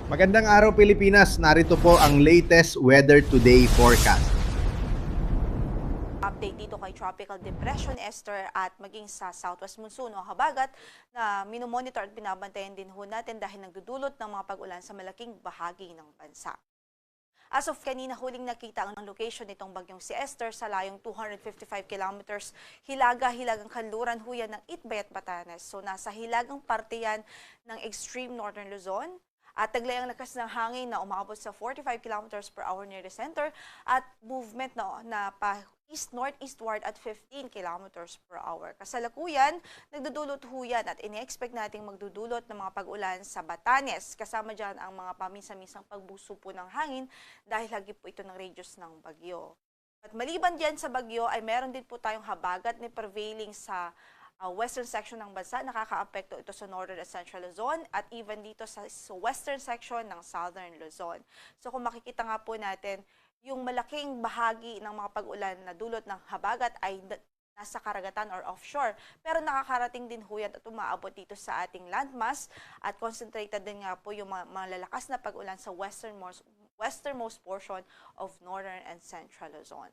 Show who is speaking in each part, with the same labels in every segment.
Speaker 1: Magandang araw Pilipinas, narito po ang latest weather today forecast.
Speaker 2: Update dito kay Tropical Depression Esther at maging sa Southwest Monsoon o habagat na minomonitor at binabantayan din ho natin dahil nagdudulot ng mga pag-ulan sa malaking bahagi ng bansa. As of kanina, huling nakita ang location nitong bagyong si Esther sa layong 255 kilometers hilaga-hilagang kanluran ho yan ng Itbay at Batanes. So nasa hilagang parte yan ng extreme northern Luzon. At taglay ang lakas ng hangin na umabot sa 45 kilometers per hour near the center at movement na pa east-northeastward at 15 kilometers per hour. Kasalukuyan, nagdudulot ho yan at ini-expect nating magdudulot ng mga pag-ulan sa Batanes. Kasama dyan ang mga paminsan-minsang pagbuso po ng hangin dahil hagip po ito ng radius ng bagyo. At maliban dyan sa bagyo ay meron din po tayong habagat na prevailing sa western section ng bansa. Nakaka-apekto ito sa northern at central Luzon at even dito sa western section ng southern Luzon. So kung makikita nga po natin, yung malaking bahagi ng mga pag-ulan na dulot ng habagat ay nasa karagatan or offshore. Pero nakakarating din ho yan at umaabot dito sa ating landmass at concentrated din nga po yung mga malalakas na pag-ulan sa westernmost portion of northern and central Luzon.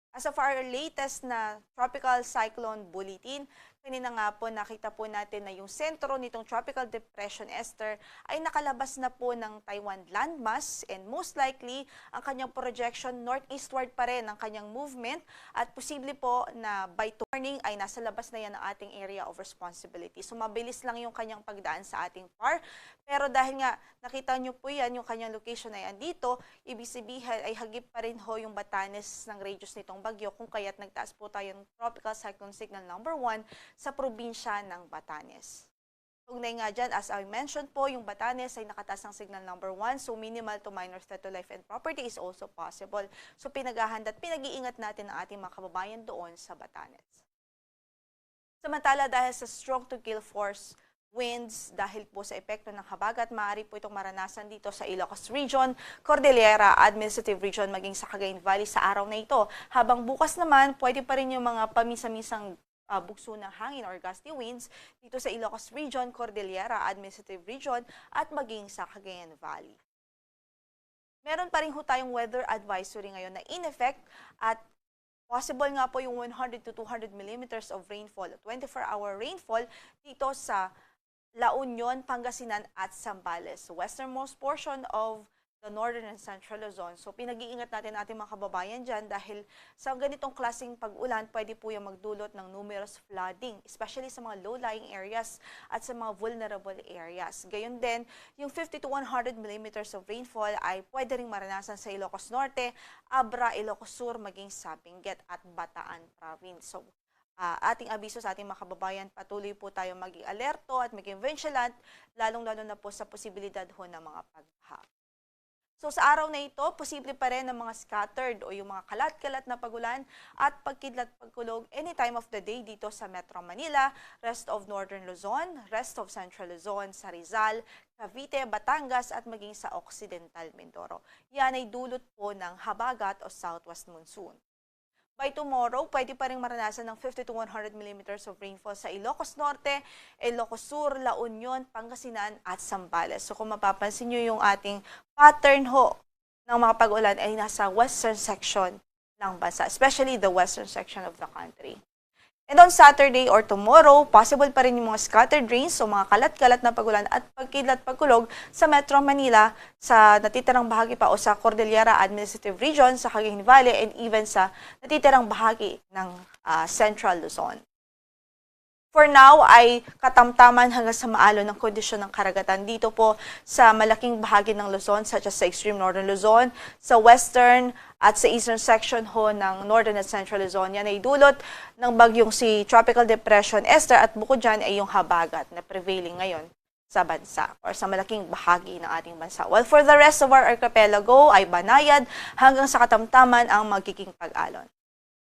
Speaker 2: As of our latest na tropical cyclone bulletin, kanina nga po nakita po natin na yung sentro nitong Tropical Depression Esther ay nakalabas na po ng Taiwan landmass and most likely ang kanyang projection northeastward pa rin ang kanyang movement at posible po na by morning ay nasa labas na yan ang ating area of responsibility. So mabilis lang yung kanyang pagdaan sa ating PAR pero dahil nga nakita nyo po yan, yung kanyang location ay andito, ibig sabihin ay hagip pa rin ho yung Batanes ng radius nitong bagyo kung kaya't nagtaas po tayo ng Tropical Cyclone Signal number 1 sa probinsya ng Batanes. Tugnay nga dyan, as I mentioned po, yung Batanes ay nakataas ng signal number 1, so minimal to minor threat to life and property is also possible. So pinaghahanda at pinag-iingat natin ang ating mga kababayan doon sa Batanes. Samantala dahil sa strong to kill force winds dahil po sa epekto ng habagat, maaari po itong maranasan dito sa Ilocos Region, Cordillera, Administrative Region, maging sa Cagayan Valley sa araw na ito. Habang bukas naman, pwede pa rin yung mga pamisa-misang bugso ng hangin or gusty winds dito sa Ilocos Region, Cordillera, Administrative Region at maging sa Cagayan Valley. Meron pa rin ho tayong weather advisory ngayon na in effect at possible nga po yung 100 to 200 millimeters of rainfall, 24-hour rainfall dito sa La Union, Pangasinan at Zambales, westernmost portion of the northern and central Luzon. So pinag-iingat natin ating mga kababayan dyan dahil sa ganitong klaseng pag-ulan, pwede po yung magdulot ng numerous flooding, especially sa mga low-lying areas at sa mga vulnerable areas. Gayon din, yung 50 to 100 millimeters of rainfall ay pwede ring maranasan sa Ilocos Norte, Abra, Ilocos Sur, maging sa Benguet at Bataan Province. So ating abiso sa ating mga kababayan, patuloy po tayo maging alerto at maging vigilant, lalong-lalo na po sa posibilidad ho ng mga pagbaha. So sa araw na ito, posible pa rin ang mga scattered o yung mga kalat-kalat na pagulan at pagkidlat-pagkulog any time of the day dito sa Metro Manila, rest of Northern Luzon, rest of Central Luzon, sa Rizal, Cavite, Batangas at maging sa Occidental Mindoro. Yan ay dulot po ng habagat o southwest monsoon. By tomorrow, pwede pa rin maranasan ng 50 to 100 millimeters of rainfall sa Ilocos Norte, Ilocos Sur, La Union, Pangasinan at Zambales. So kung mapapansin nyo yung ating pattern ho ng mga pag-ulan ay nasa western section ng bansa, especially the western section of the country. And on Saturday or tomorrow, possible pa rin yung mga scattered rains o mga kalat-kalat na pagulan at pagkidlat-pagkulog sa Metro Manila, sa natitirang bahagi pa o sa Cordillera Administrative Region, sa Cagayan Valley, and even sa natitirang bahagi ng Central Luzon. For now, ay katamtaman hanggang sa maalon ng kondisyon ng karagatan dito po sa malaking bahagi ng Luzon, such as sa extreme northern Luzon, sa western at sa eastern section ho ng northern at central Luzon. Yan ay dulot ng bagyong si Tropical Depression Esther at bukod dyan ay yung habagat na prevailing ngayon sa bansa or sa malaking bahagi ng ating bansa. While for the rest of our archipelago ay banayad hanggang sa katamtaman ang magiging pag-alon.